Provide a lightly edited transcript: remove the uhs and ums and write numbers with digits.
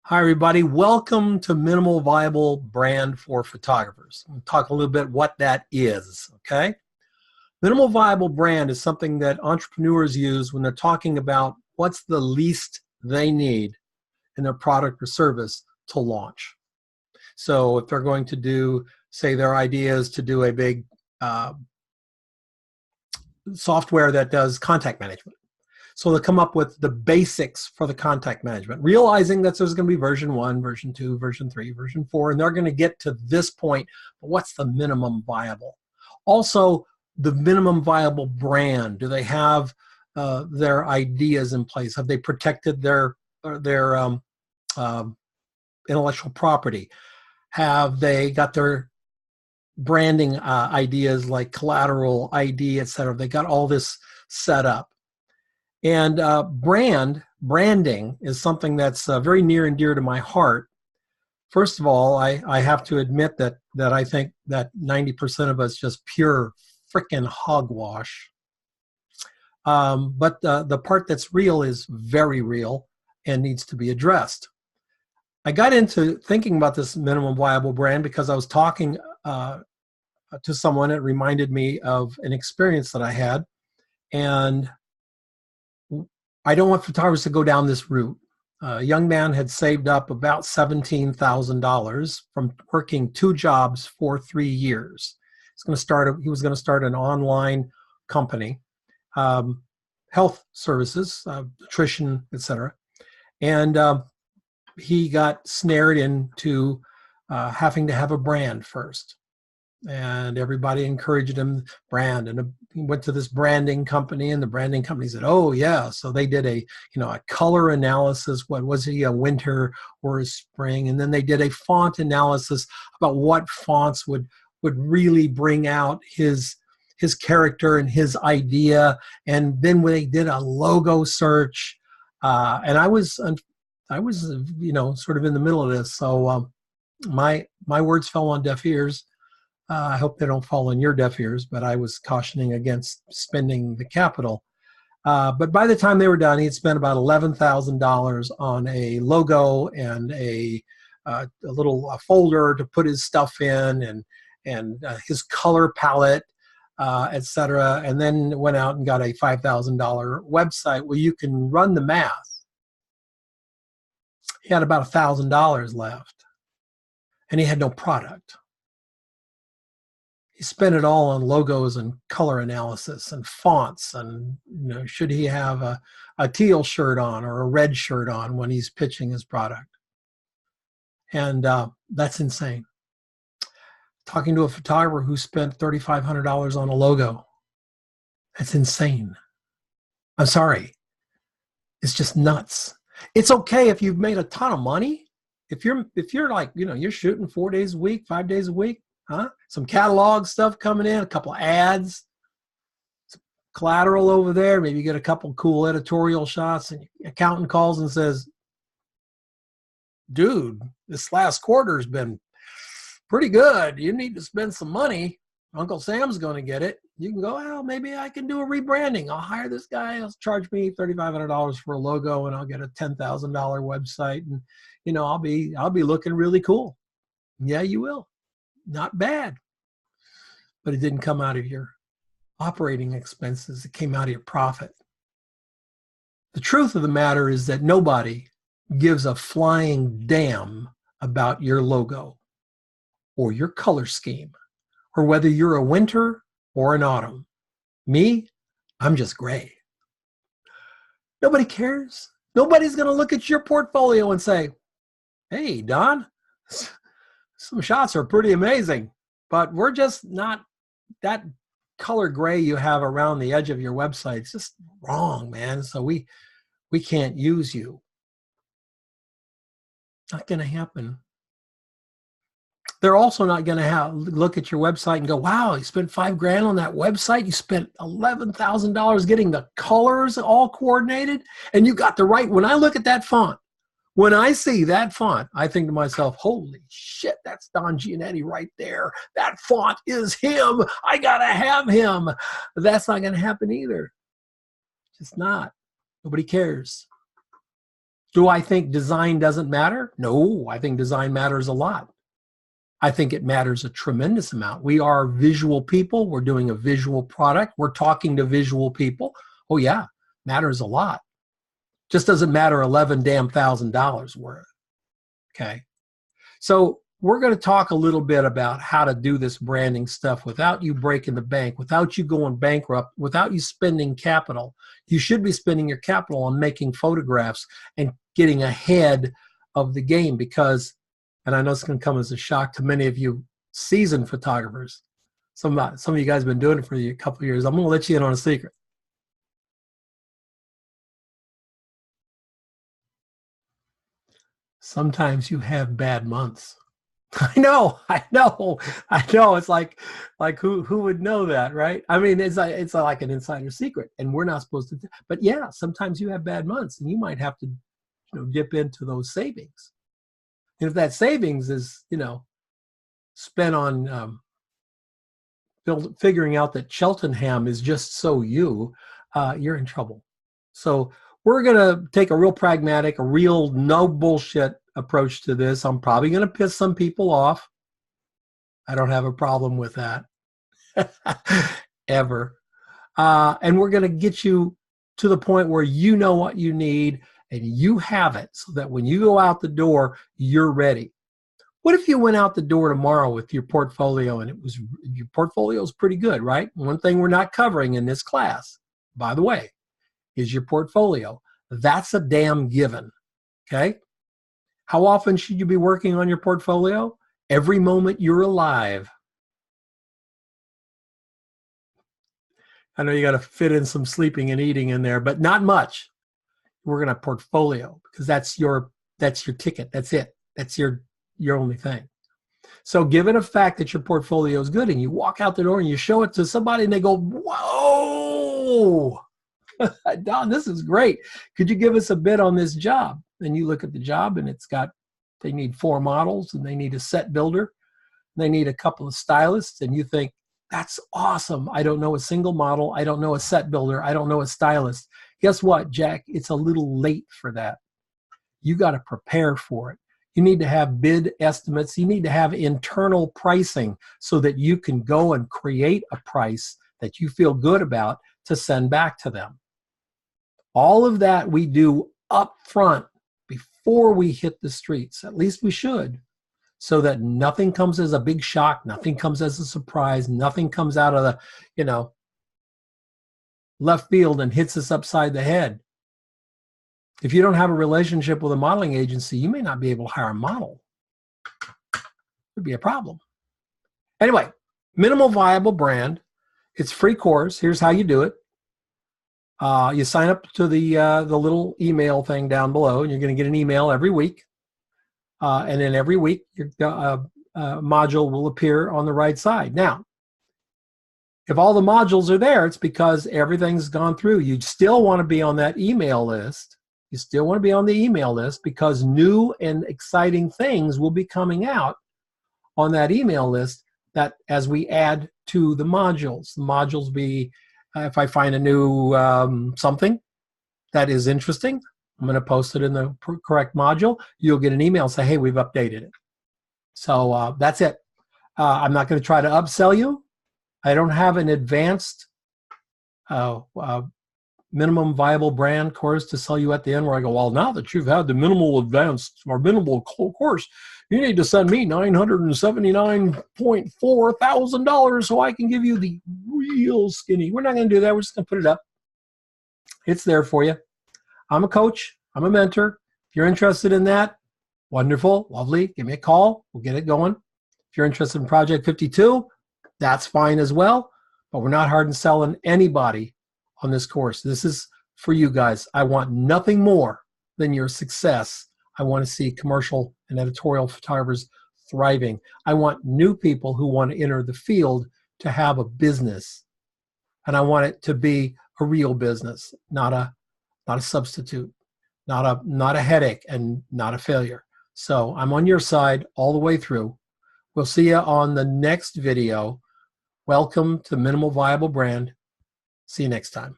Hi, everybody. Welcome to Minimal Viable Brand for Photographers. We'll talk a little bit what that is, okay? Minimal viable brand is something that entrepreneurs use when they're talking about what's the least they need in their product or service to launch. So if they're going to do, say their idea is to do a big software that does contact management. So they'll come up with the basics for the contact management, realizing that there's going to be version 1, version 2, version 3, version 4, and they're going to get to this point. But what's the minimum viable? Also, the minimum viable brand. Do they have their ideas in place? Have they protected their intellectual property? Have they got their branding ideas like collateral, ID, etc.? They got all this set up. And branding is something that's very near and dear to my heart. First of all, I have to admit that I think that 90% of us just pure frickin' hogwash. But the part that's real is very real and needs to be addressed. I got into thinking about this minimum viable brand because I was talking to someone. It reminded me of an experience that I had. And I don't want photographers to go down this route. A young man had saved up about $17,000 from working 2 jobs for 3 years. He was going to start an online company, health services, nutrition, etc. And he got snared into having to have a brand first. And everybody encouraged him brand, and he went to this branding company, and the branding company said, "Oh yeah." So they did a color analysis. What was he, a winter or a spring? And then they did a font analysis about what fonts would really bring out his character and his idea. And then when they did a logo search, and I was sort of in the middle of this, so my words fell on deaf ears. I hope they don't fall on your deaf ears, but I was cautioning against spending the capital. But by the time they were done, he had spent about $11,000 on a logo and a little folder to put his stuff in, and his color palette, etc. And then went out and got a $5,000 website. Well, you can run the math. He had about $1,000 left, and he had no product. He spent it all on logos and color analysis and fonts, and should he have a teal shirt on or a red shirt on when he's pitching his product? And that's insane. Talking to a photographer who spent $3,500 on a logo, that's insane. I'm sorry. It's just nuts. It's okay if you've made a ton of money. If you're like, you're shooting 4 days a week, 5 days a week, some catalog stuff coming in, a couple of ads, some collateral over there. Maybe you get a couple cool editorial shots, and your accountant calls and says, "Dude, this last quarter's been pretty good. You need to spend some money. Uncle Sam's going to get it." You can go, "Well, maybe I can do a rebranding. I'll hire this guy. He'll charge me $3,500 for a logo, and I'll get a $10,000 website, and I'll be looking really cool." Yeah, you will. Not bad. But it didn't come out of your operating expenses. It came out of your profit. The truth of the matter is that nobody gives a flying damn about your logo or your color scheme or whether you're a winter or an autumn. Me, I'm just gray. Nobody cares. Nobody's going to look at your portfolio and say, "Hey, Don, some shots are pretty amazing, but we're just not, that color gray you have around the edge of your website. It's just wrong, man. So we can't use you." Not going to happen. They're also not going to look at your website and go, "Wow, you spent $5,000 on that website. You spent $11,000 getting the colors all coordinated, and you got the right." When I look at that font, when I see that font, I think to myself, "Holy shit, that's Don Giannatti right there. That font is him. I got to have him." That's not going to happen either. Just not. Nobody cares. Do I think design doesn't matter? No, I think design matters a lot. I think it matters a tremendous amount. We are visual people. We're doing a visual product. We're talking to visual people. Oh yeah, matters a lot. Just doesn't matter $11,000 worth. Okay. So we're going to talk a little bit about how to do this branding stuff without you breaking the bank, without you going bankrupt, without you spending capital. You should be spending your capital on making photographs and getting ahead of the game because, and I know it's going to come as a shock to many of you seasoned photographers. Some of you guys have been doing it for a couple of years. I'm going to let you in on a secret. Sometimes you have bad months. I know. It's like who would know that, right? I mean, it's like an insider secret, and we're not supposed to. But yeah, sometimes you have bad months, and you might have to, dip into those savings. And if that savings is, spent on figuring out that Cheltenham is just so you're in trouble. So we're going to take a real pragmatic, a real no bullshit approach to this. I'm probably going to piss some people off. I don't have a problem with that ever. And we're going to get you to the point where you know what you need and you have it so that when you go out the door, you're ready. What if you went out the door tomorrow with your portfolio and your portfolio is pretty good, right? One thing we're not covering in this class, by the way, is your portfolio. That's a damn given, okay? How often should you be working on your portfolio? Every moment you're alive. I know you got to fit in some sleeping and eating in there, but not much. We're going to portfolio because that's your ticket. That's it. That's your only thing. So given the fact that your portfolio is good and you walk out the door and you show it to somebody and they go, whoa, Don, this is great. Could you give us a bid on this job? And you look at the job and they need 4 models and they need a set builder. And they need a couple of stylists. And you think, that's awesome. I don't know a single model. I don't know a set builder. I don't know a stylist. Guess what, Jack? It's a little late for that. You got to prepare for it. You need to have bid estimates. You need to have internal pricing so that you can go and create a price that you feel good about to send back to them. All of that we do up front before we hit the streets. At least we should, so that nothing comes as a big shock, nothing comes as a surprise, nothing comes out of the, left field and hits us upside the head. If you don't have a relationship with a modeling agency, you may not be able to hire a model. It would be a problem. Anyway, minimal viable brand. It's free course. Here's how you do it. You sign up to the little email thing down below, and you're going to get an email every week. And then every week, your module will appear on the right side. Now, if all the modules are there, it's because everything's gone through. You still want to be on that email list. You still want to be on the email list because new and exciting things will be coming out on that email list that as we add to the modules be, if I find a new something that is interesting, I'm going to post it in the correct module. You'll get an email and say, hey, we've updated it. So that's it. I'm not going to try to upsell you. I don't have an advanced minimum viable brand course to sell you at the end where I go, well, now that you've had the minimal advanced or minimal course, you need to send me $979.4 thousand so I can give you the real skinny. We're not going to do that. We're just going to put it up. It's there for you. I'm a coach. I'm a mentor. If you're interested in that, wonderful, lovely. Give me a call. We'll get it going. If you're interested in Project 52, that's fine as well. But we're not hard and selling anybody on this course. This is for you guys. I want nothing more than your success. I want to see commercial and editorial photographers thriving. I want new people who want to enter the field to have a business. And I want it to be a real business, not a substitute, not a headache, and not a failure. So I'm on your side all the way through. We'll see you on the next video. Welcome to Minimal Viable Brand. See you next time.